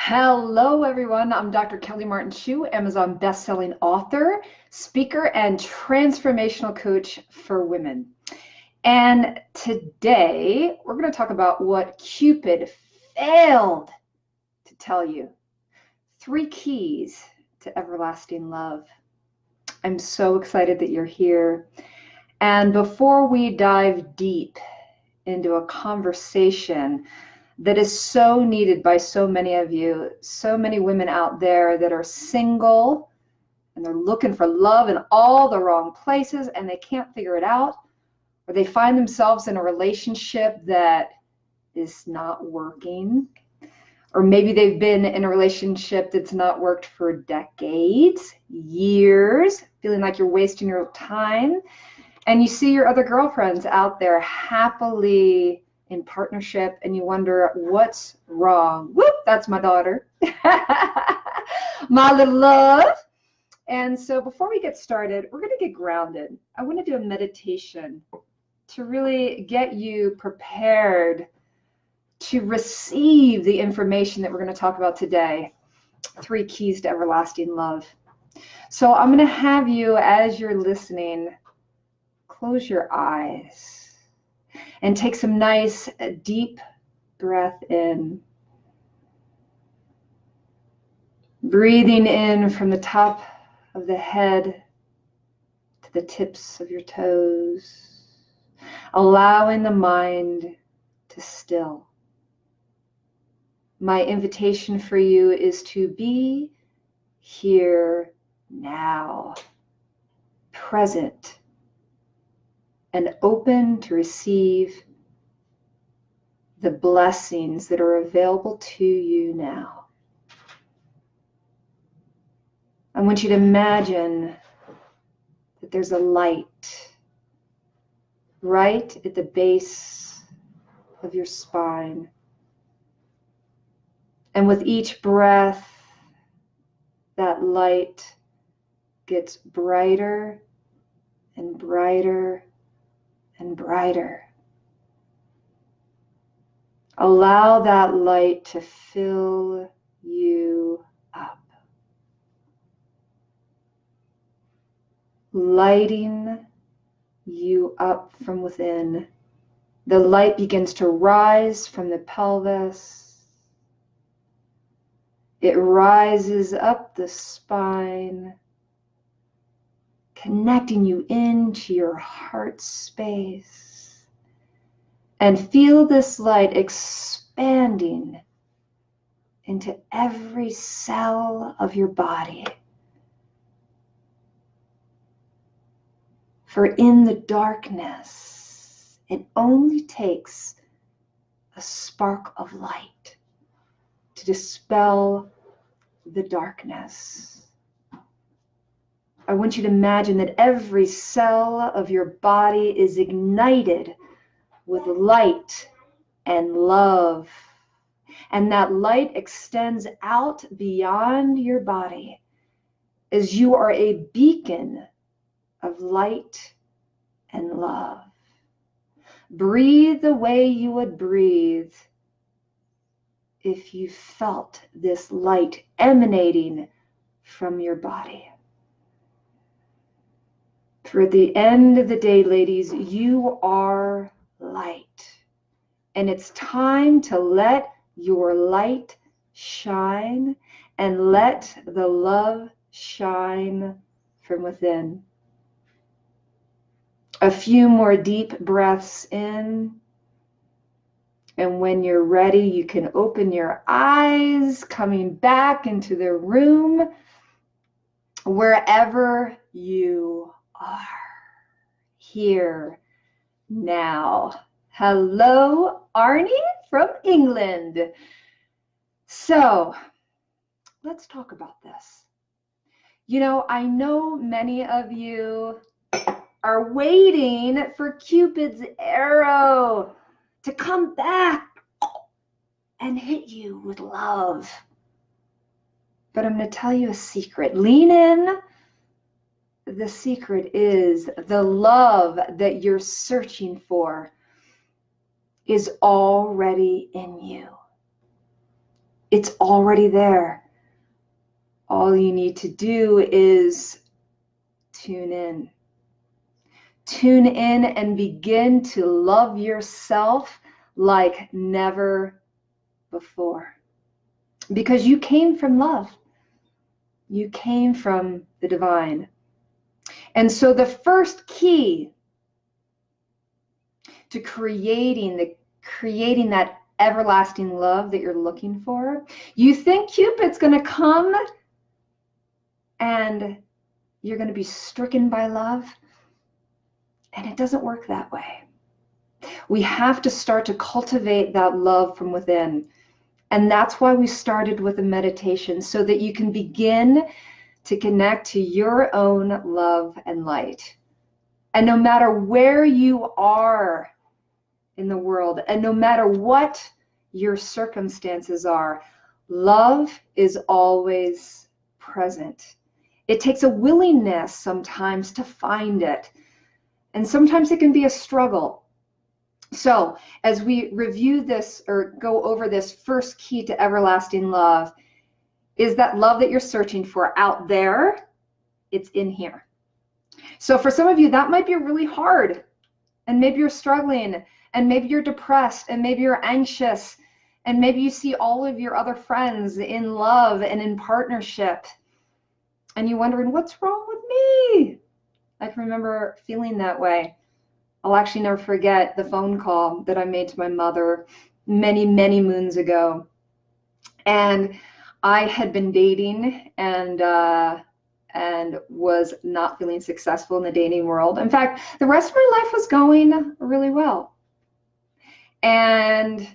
Hello, everyone. I'm Dr. Kelly Martin Schuh, Amazon best-selling author, speaker, and transformational coach for women. And today we're going to talk about what Cupid failed to tell you. 3 keys to everlasting love. I'm so excited that you're here. And before we dive deep into a conversation that is so needed by so many of you, so many women out there that are single and they're looking for love in all the wrong places and they can't figure it out, or they find themselves in a relationship that is not working, or maybe they've been in a relationship that's not worked for decades, years, feeling like you're wasting your time, and you see your other girlfriends out there happily in partnership and you wonder what's wrong. Whoop, that's my daughter. My little love. And so before we get started, we're going to get grounded. I want to do a meditation to really get you prepared to receive the information that we're going to talk about today. 3 keys to everlasting love. So I'm going to have you, as you're listening, close your eyes and take some nice deep breath in. Breathing in from the top of the head to the tips of your toes. Allowing the mind to still. My invitation for you is to be here now, present, and open to receive the blessings that are available to you now. I want you to imagine that there's a light right at the base of your spine. And with each breath, that light gets brighter and brighter and brighter. Allow that light to fill you up. Lighting you up from within. The light begins to rise from the pelvis. It rises up the spine, connecting you into your heart space. And feel this light expanding into every cell of your body. For in the darkness, it only takes a spark of light to dispel the darkness. I want you to imagine that every cell of your body is ignited with light and love. And that light extends out beyond your body as you are a beacon of light and love. Breathe the way you would breathe if you felt this light emanating from your body. For at the end of the day, ladies, you are light. And it's time to let your light shine and let the love shine from within. A few more deep breaths in. And when you're ready, you can open your eyes, coming back into the room, wherever you are. Here, now. Hello, Arnie from England. So, let's talk about this. You know, I know many of you are waiting for Cupid's arrow to come back and hit you with love. But I'm going to tell you a secret. Lean in. The secret is the love that you're searching for is already in you. It's already there. All you need to do is tune in. Tune in and begin to love yourself like never before. Because you came from love. You came from the divine. And so the first key to creating that everlasting love that you're looking for, you think Cupid's going to come and you're going to be stricken by love, and it doesn't work that way. We have to start to cultivate that love from within. And that's why we started with a meditation, so that you can begin to connect to your own love and light. And no matter where you are in the world, and no matter what your circumstances are, love is always present. It takes a willingness sometimes to find it. And sometimes it can be a struggle. So as we review this or go over this first key to everlasting love, is that love that you're searching for out there, it's in here. So for some of you, that might be really hard. And maybe you're struggling, and maybe you're depressed, and maybe you're anxious, and maybe you see all of your other friends in love and in partnership, and you're wondering, what's wrong with me? I can remember feeling that way. I'll actually never forget the phone call that I made to my mother many, many moons ago. And I had been dating and was not feeling successful in the dating world. In fact, the rest of my life was going really well. And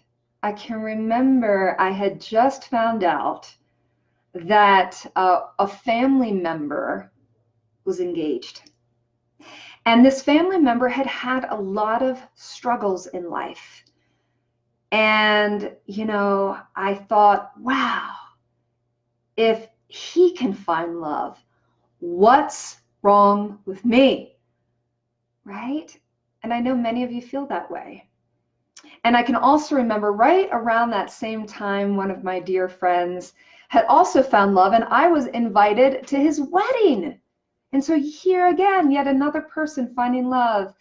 I can remember I had just found out that a family member was engaged. And this family member had had a lot of struggles in life. And, you know, I thought, wow, if he can find love, what's wrong with me? Right? And I know many of you feel that way. And I can also remember right around that same time, one of my dear friends had also found love, and I was invited to his wedding. And so here again, yet another person finding love.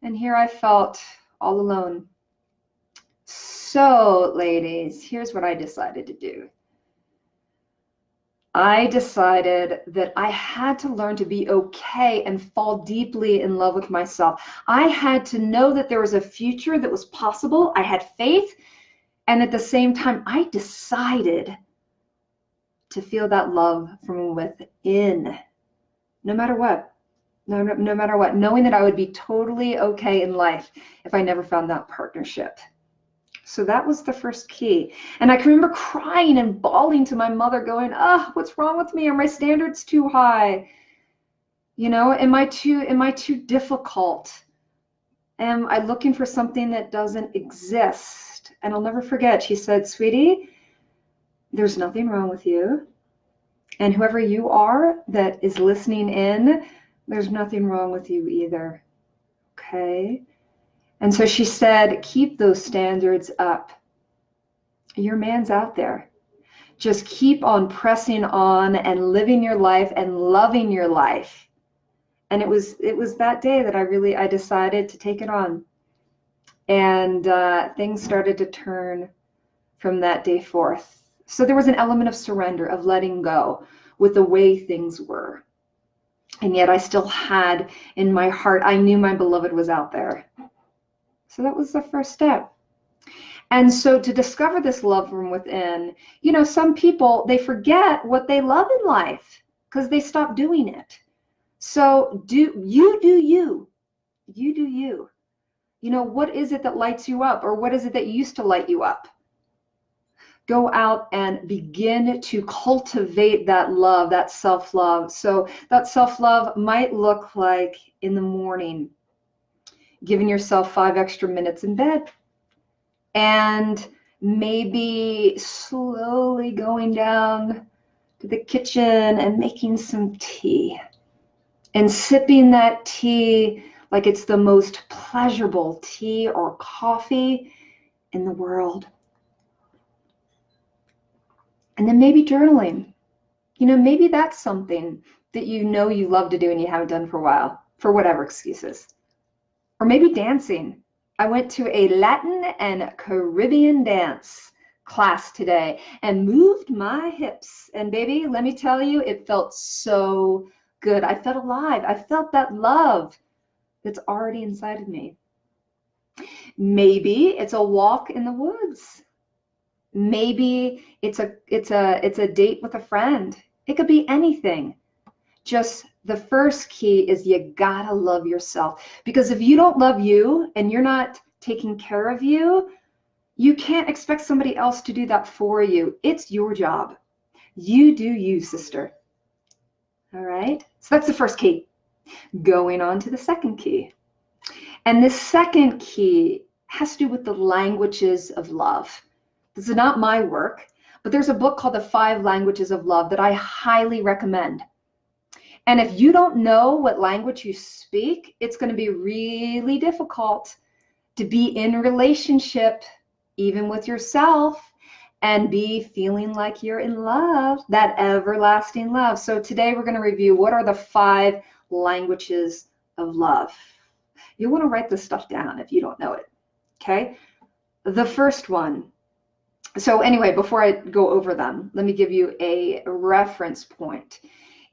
And here I felt all alone. So, ladies, here's what I decided to do. I decided that I had to learn to be okay and fall deeply in love with myself. I had to know that there was a future that was possible. I had faith. And at the same time, I decided to feel that love from within. No matter what, no matter what, knowing that I would be totally okay in life if I never found that partnership. So that was the first key. And I can remember crying and bawling to my mother going, what's wrong with me? Are my standards too high? You know, am I too difficult? Am I looking for something that doesn't exist? And I'll never forget, she said, sweetie, there's nothing wrong with you. And whoever you are that is listening in, there's nothing wrong with you either. Okay? And so she said, keep those standards up. Your man's out there. Just keep on pressing on and living your life and loving your life. And it was that day that I decided to take it on. And things started to turn from that day forth. So there was an element of surrender, of letting go with the way things were. And yet I still had in my heart, I knew my beloved was out there. So that was the first step. And so to discover this love from within, you know, some people, they forget what they love in life because they stop doing it. So you do you. You do you. You know, what is it that lights you up, or what is it that used to light you up? Go out and begin to cultivate that love, that self-love. So that self-love might look like in the morning, giving yourself 5 extra minutes in bed, and maybe slowly going down to the kitchen and making some tea and sipping that tea like it's the most pleasurable tea or coffee in the world. And then maybe journaling. Maybe that's something that you love to do and you haven't done for a while, for whatever excuses. Or maybe dancing. I went to a Latin and Caribbean dance class today and moved my hips. And baby, let me tell you, it felt so good. I felt alive. I felt that love that's already inside of me. Maybe it's a walk in the woods. Maybe it's a date with a friend. It could be anything. Just the first key is you gotta love yourself. Because if you don't love you and you're not taking care of you, you can't expect somebody else to do that for you. It's your job. You do you, sister. All right? So that's the first key. Going on to the second key. And the second key has to do with the languages of love. This is not my work, but there's a book called The 5 Languages of Love that I highly recommend. And if you don't know what language you speak, it's going to be really difficult to be in relationship, even with yourself, and be feeling like you're in love, that everlasting love. So today we're going to review what are the 5 languages of love. You want to write this stuff down if you don't know it, okay? The first one. So anyway, before I go over them, let me give you a reference point.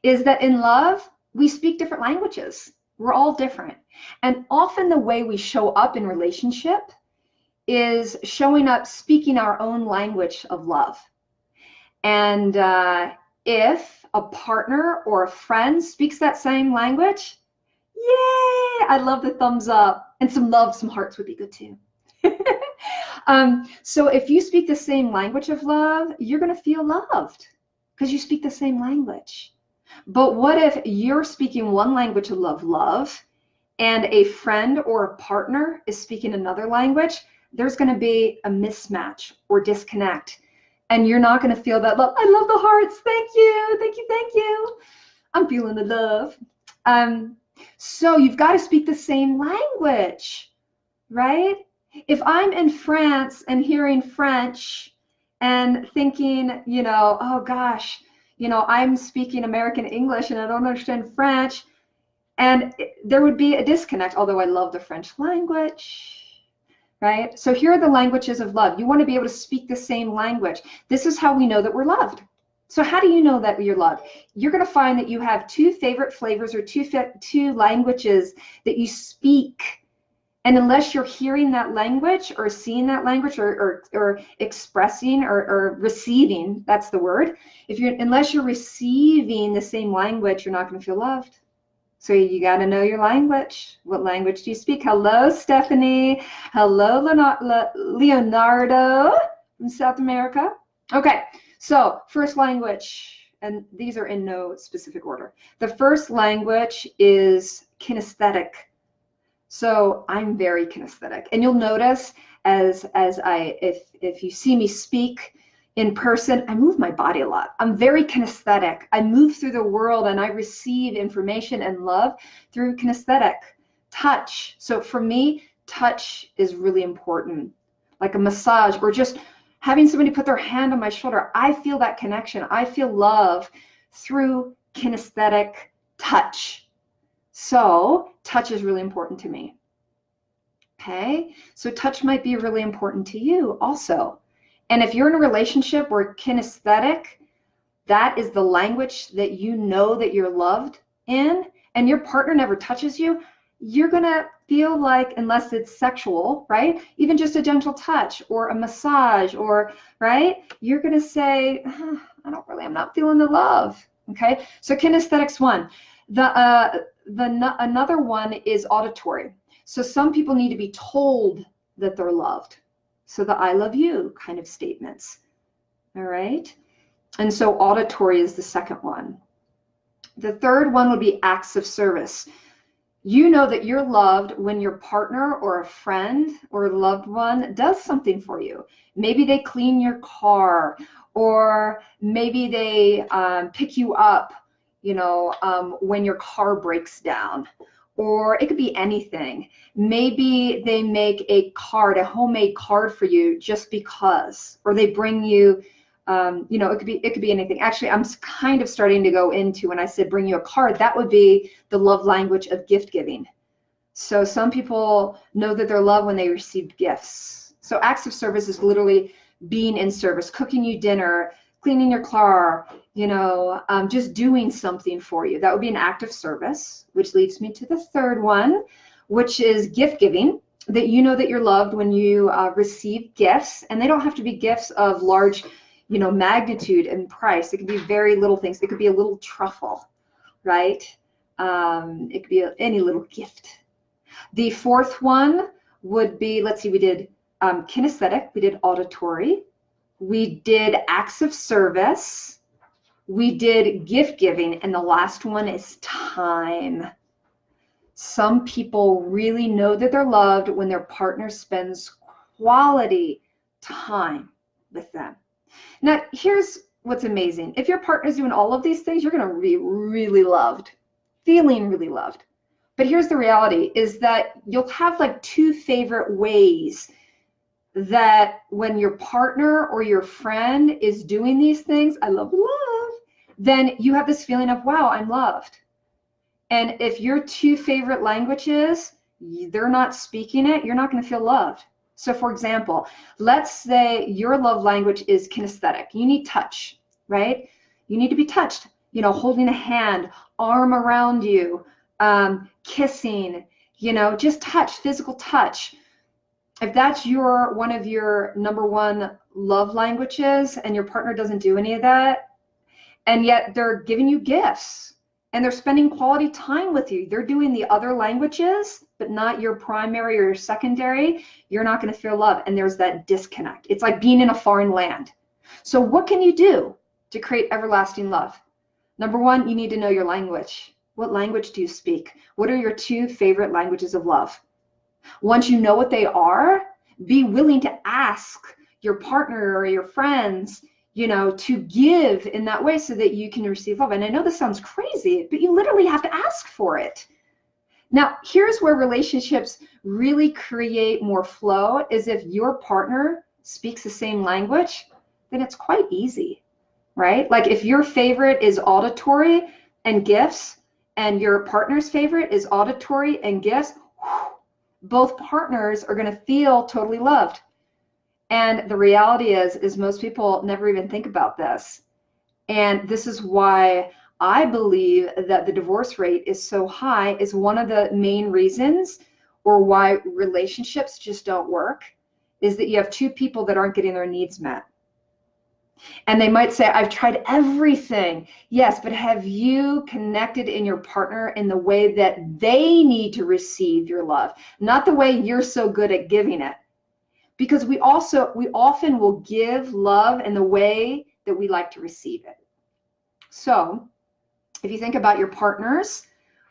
Is that in love, we speak different languages. We're all different. And often the way we show up in relationship is showing up speaking our own language of love. And if a partner or a friend speaks that same language, yay, I love the thumbs up. And some love, some hearts would be good too. So if you speak the same language of love, you're going to feel loved because you speak the same language. But what if you're speaking one language of love, and a friend or a partner is speaking another language? There's going to be a mismatch or disconnect, and you're not going to feel that love. I love the hearts. Thank you. Thank you. Thank you. I'm feeling the love. So you've got to speak the same language, right? If I'm in France and hearing French and thinking, oh gosh, I'm speaking American English and I don't understand French, and there would be a disconnect, although I love the French language, right? So here are the languages of love. You want to be able to speak the same language. This is how we know that we're loved. So how do you know that you're loved? You're going to find that you have 2 favorite flavors or two languages that you speak. And unless you're hearing that language or seeing that language or expressing or receiving, that's the word. Unless you're receiving the same language, you're not going to feel loved. So you got to know your language. What language do you speak? Hello, Stephanie. Hello, Leonardo from South America. Okay, so first language, and these are in no specific order. The first language is kinesthetic. So I'm very kinesthetic, and you'll notice if you see me speak in person, I move my body a lot. I'm very kinesthetic. I move through the world and I receive information and love through kinesthetic. Touch. So for me, touch is really important. Like a massage or just having somebody put their hand on my shoulder. I feel that connection. I feel love through kinesthetic touch. So touch is really important to me. Okay, so touch might be really important to you also. And if you're in a relationship where kinesthetic, that is the language that you know that you're loved in, and your partner never touches you, you're gonna feel like, unless it's sexual, right? Even just a gentle touch or a massage or, right? You're gonna say, I'm not feeling the love, okay? So kinesthetics one. Another one is auditory. So some people need to be told that they're loved. So the I love you kind of statements, all right? And so auditory is the second one. The third one would be acts of service. You know that you're loved when your partner or a friend or a loved one does something for you. Maybe they clean your car, or maybe they pick you up, when your car breaks down, or it could be anything. Maybe they make a homemade card for you just because, or they bring you You know, it could be anything. Actually, I'm kind of starting to go into, when I said bring you a card, that would be the love language of gift giving. So some people know that they're loved when they receive gifts. So acts of service is literally being in service, cooking you dinner, cleaning your car, you know, just doing something for you. That would be an act of service, which leads me to the third one, which is gift giving. That you know that you're loved when you receive gifts, and they don't have to be gifts of large, you know, magnitude and price. It could be very little things. It could be a little truffle, right? It could be any little gift. The fourth one would be, let's see, we did kinesthetic, we did auditory, we did acts of service, we did gift giving, and the last one is time. Some people really know that they're loved when their partner spends quality time with them. Now, here's what's amazing. If your partner's doing all of these things, you're going to be really loved, feeling really loved. But here's the reality, is that you'll have like two favorite ways that when your partner or your friend is doing these things, I love, then you have this feeling of, wow, I'm loved. And if your two favorite languages, they're not speaking it, you're not going to feel loved. So for example, let's say your love language is kinesthetic. You need touch, right? You need to be touched, you know, holding a hand, arm around you, kissing, you know, just touch, physical touch. If that's one of your number one love languages and your partner doesn't do any of that, and yet they're giving you gifts and they're spending quality time with you, they're doing the other languages, but not your primary or your secondary, you're not going to feel love. And there's that disconnect. It's like being in a foreign land. So what can you do to create everlasting love? Number one, you need to know your language. What language do you speak? What are your two favorite languages of love? Once you know what they are, be willing to ask your partner or your friends, you know, to give in that way so that you can receive love. And I know this sounds crazy, but you literally have to ask for it. Now, here's where relationships really create more flow, is if your partner speaks the same language, then it's quite easy, right? Like if your favorite is auditory and gifts, and your partner's favorite is auditory and gifts, both partners are going to feel totally loved. And the reality is most people never even think about this. And this is why I believe that the divorce rate is so high, is one of the main reasons, or why relationships just don't work, is that you have two people that aren't getting their needs met. And they might say, I've tried everything. Yes, but have you connected in your partner in the way that they need to receive your love, not the way you're so good at giving it? Because we often will give love in the way that we like to receive it. So if you think about your partners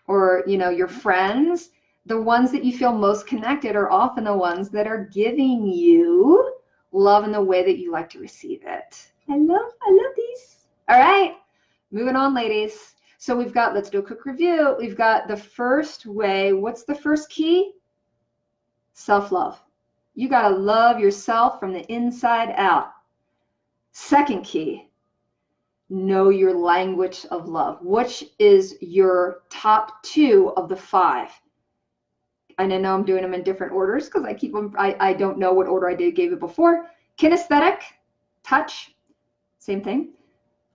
or, you know, your friends, the ones that you feel most connected are often the ones that are giving you love in the way that you like to receive it. I love these. All right, moving on, ladies. So we've got, let's do a quick review. We've got the first way. What's the first key? Self-love. You got to love yourself from the inside out. Second key, know your language of love. Which is your top two of the five? And I know I'm doing them in different orders because I keep them, I don't know what order I gave it before. Kinesthetic, touch, same thing.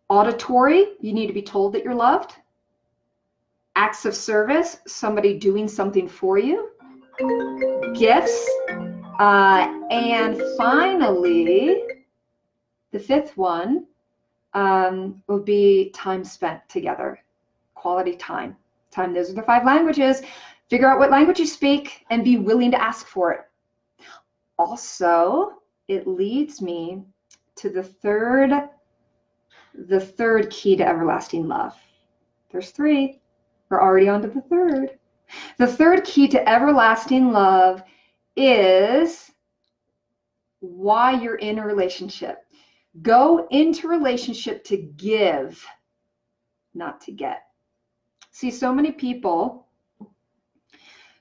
Auditory, you need to be told that you're loved. Acts of service, somebody doing something for you. Gifts. And finally, the fifth one would be time spent together. Quality time. Those are the five languages. Figure out what language you speak and be willing to ask for it. Also, it leads me to the third key to everlasting love. There's three. We're already on to the third. The third key to everlasting love is why you're in a relationship. Go into a relationship to give, not to get. See, so many people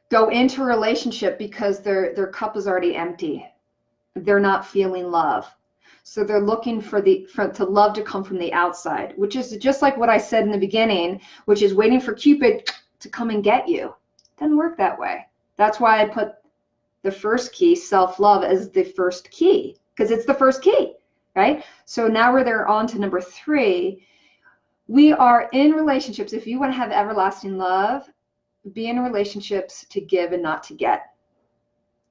go into a relationship because their cup is already empty. They're not feeling love. So they're looking to love to come from the outside, which is just like what I said in the beginning, which is waiting for Cupid to come and get you. It doesn't work that way. That's why I put the first key, self-love, as the first key, because it's the first key, right? So now we're there on to number 3. We are in relationships. If you want to have everlasting love, be in relationships to give and not to get.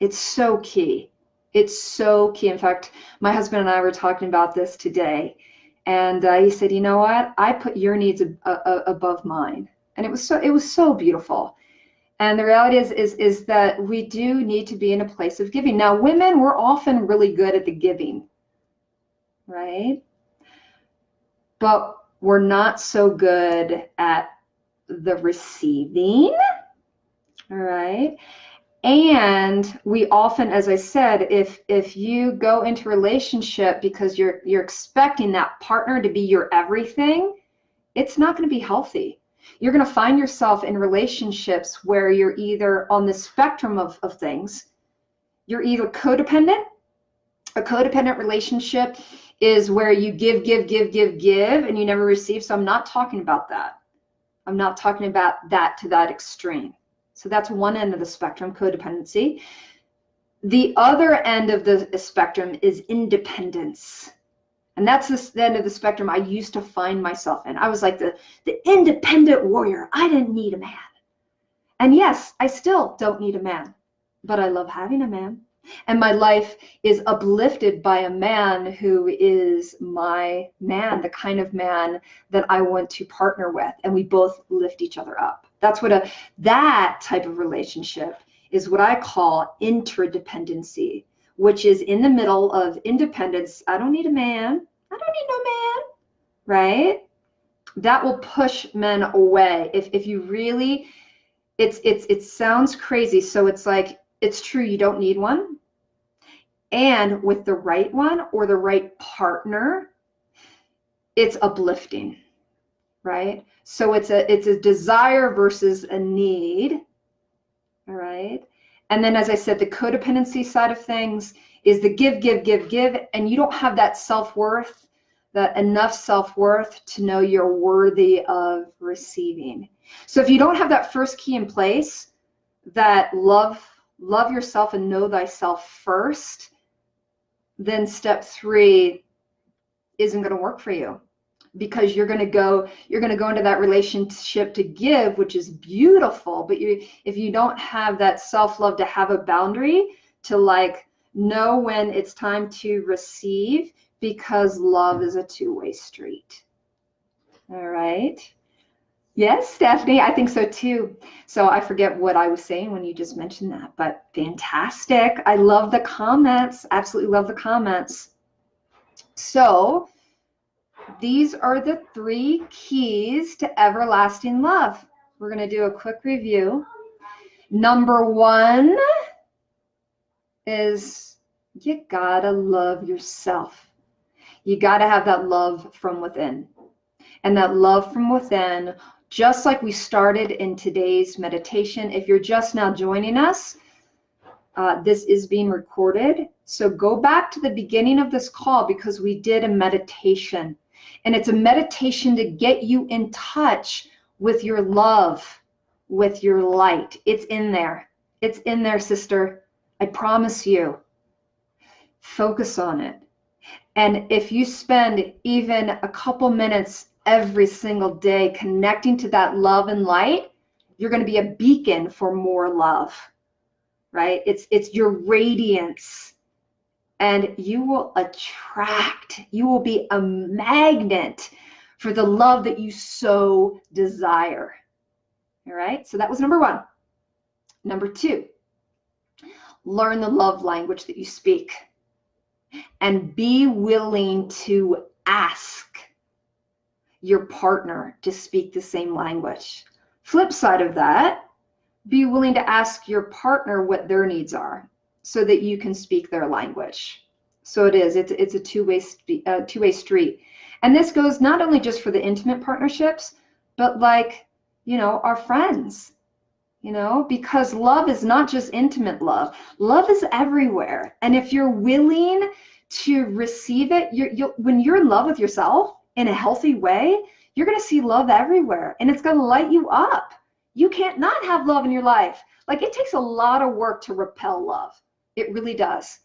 It's so key. It's so key. In fact, my husband and I were talking about this today, and he said, "You know what? I put your needs above mine," and it was so beautiful. And the reality is that we do need to be in a place of giving. Now, women, we're often really good at the giving, right? But we're not so good at the receiving, all right? And we often, as I said, if you go into a relationship because you're expecting that partner to be your everything, it's not going to be healthy. You're going to find yourself in relationships where you're either on the spectrum of things. You're either codependent. A codependent relationship is where you give, and you never receive. So I'm not talking about that. I'm not talking about that to that extreme. So that's one end of the spectrum, codependency. The other end of the spectrum is independence. And that's the end of the spectrum I used to find myself in. I was like the independent warrior. I didn't need a man. And yes, I still don't need a man, but I love having a man. And my life is uplifted by a man who is my man, the kind of man that I want to partner with. And we both lift each other up. That's what that type of relationship is, what I call interdependency, which is in the middle of independence. I don't need a man. I don't need no man, right? That will push men away. If you really, it sounds crazy. So it's like, it's true, you don't need one. And with the right one or the right partner, it's uplifting, right? So it's a desire versus a need, all right? And then, as I said, the codependency side of things is the give, and you don't have that self-worth, that enough self-worth to know you're worthy of receiving. So if you don't have that first key in place, that love yourself and know thyself first, then step 3 isn't going to work for you, because you're going to go into that relationship to give, which is beautiful, but if you don't have that self-love to have a boundary to like know when it's time to receive, because love is a two-way street. All right. Yes, Stephanie, I think so too. So I forget what I was saying when you just mentioned that, but fantastic. I love the comments. Absolutely love the comments. So these are the 3 keys to everlasting love. We're going to do a quick review. Number 1 is you gotta love yourself. You gotta have that love from within. And that love from within, just like we started in today's meditation, if you're just now joining us, this is being recorded. So go back to the beginning of this call, because we did a meditation. And it's a meditation to get you in touch with your love, with your light. It's in there. It's in there, sister. I promise you. Focus on it. And if you spend even a couple minutes every single day connecting to that love and light, you're going to be a beacon for more love, right? It's your radiance. And you will attract, you will be a magnet for the love that you so desire. All right, so that was number 1. Number 2, learn the love language that you speak, and be willing to ask your partner to speak the same language. Flip side of that, be willing to ask your partner what their needs are, so that you can speak their language. So it's a two-way street. And this goes not only just for the intimate partnerships, but like, you know, our friends, you know, because love is not just intimate love. Love is everywhere. And if you're willing to receive it. When you're in love with yourself in a healthy way, you're going to see love everywhere, and it's going to light you up. You can't not have love in your life. Like, it takes a lot of work to repel love. It really does.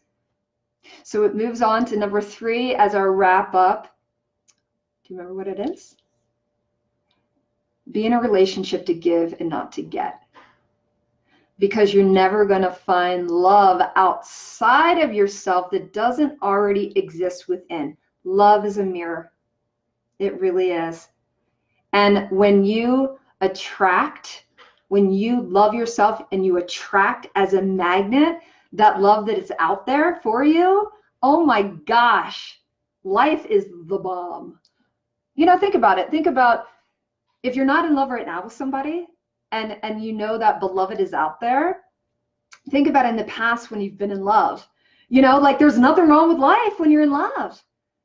So it moves on to number 3 as our wrap up. Do you remember what it is? Be in a relationship to give and not to get. Because you're never going to find love outside of yourself that doesn't already exist within. Love is a mirror. It really is. And when you attract, when you love yourself and you attract as a magnet that love that is out there for you, oh my gosh, life is the bomb. You know, think about it. Think about if you're not in love right now with somebody, and you know that beloved is out there, think about in the past when you've been in love. You know, like, there's nothing wrong with life when you're in love,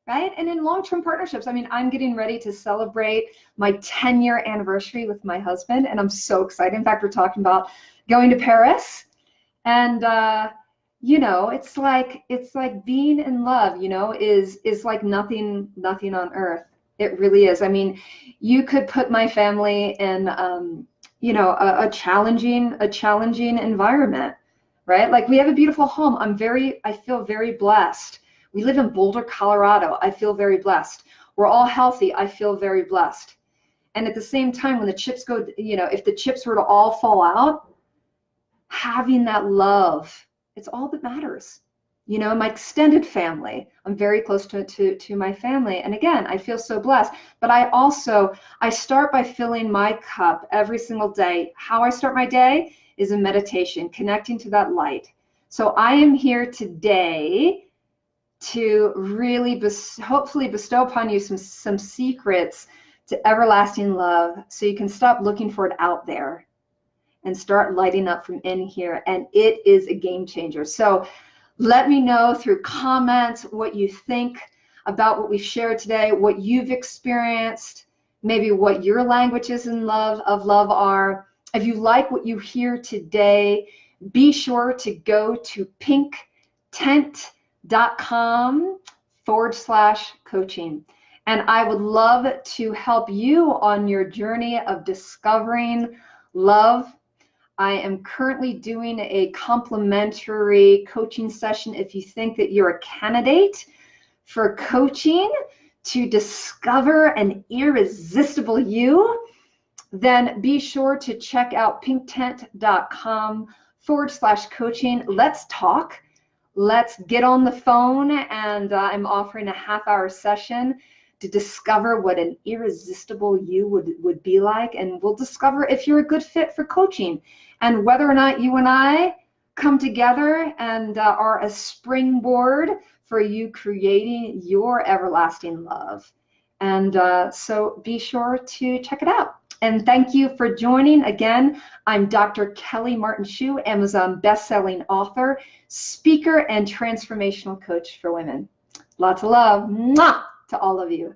right? And in long-term partnerships, I mean, I'm getting ready to celebrate my 10-year anniversary with my husband, and I'm so excited. In fact, we're talking about going to Paris, and you know, it's like being in love, you know, is like nothing on earth. It really is. I mean, you could put my family in you know, a challenging environment, right? Like, we have a beautiful home. I feel very blessed. We live in Boulder, Colorado. I feel very blessed. We're all healthy. I feel very blessed. And at the same time, when the chips go, you know, if the chips were to all fall out, having that love, it's all that matters. You know, my extended family, I'm very close to my family. And again, I feel so blessed. But I start by filling my cup every single day. How I start my day is a meditation, connecting to that light. So I am here today to really hopefully bestow upon you some secrets to everlasting love, so you can stop looking for it out there and start lighting up from in here. And it is a game changer. So let me know through comments what you think about what we've shared today, what you've experienced, maybe what your languages of love are. If you like what you hear today, be sure to go to pinktent.com/coaching. And I would love to help you on your journey of discovering love. I am currently doing a complimentary coaching session if you think that you're a candidate for coaching to discover an irresistible you. Then be sure to check out pinktent.com/coaching. Let's talk. Let's get on the phone, and I'm offering a half-hour session to discover what an irresistible you would be like, and we'll discover if you're a good fit for coaching and whether or not you and I come together and are a springboard for you creating your everlasting love. And so be sure to check it out. And thank you for joining. Again, I'm Dr. Kelly Martin Schuh, Amazon best-selling author, speaker, and transformational coach for women. Lots of love. Mwah! To all of you.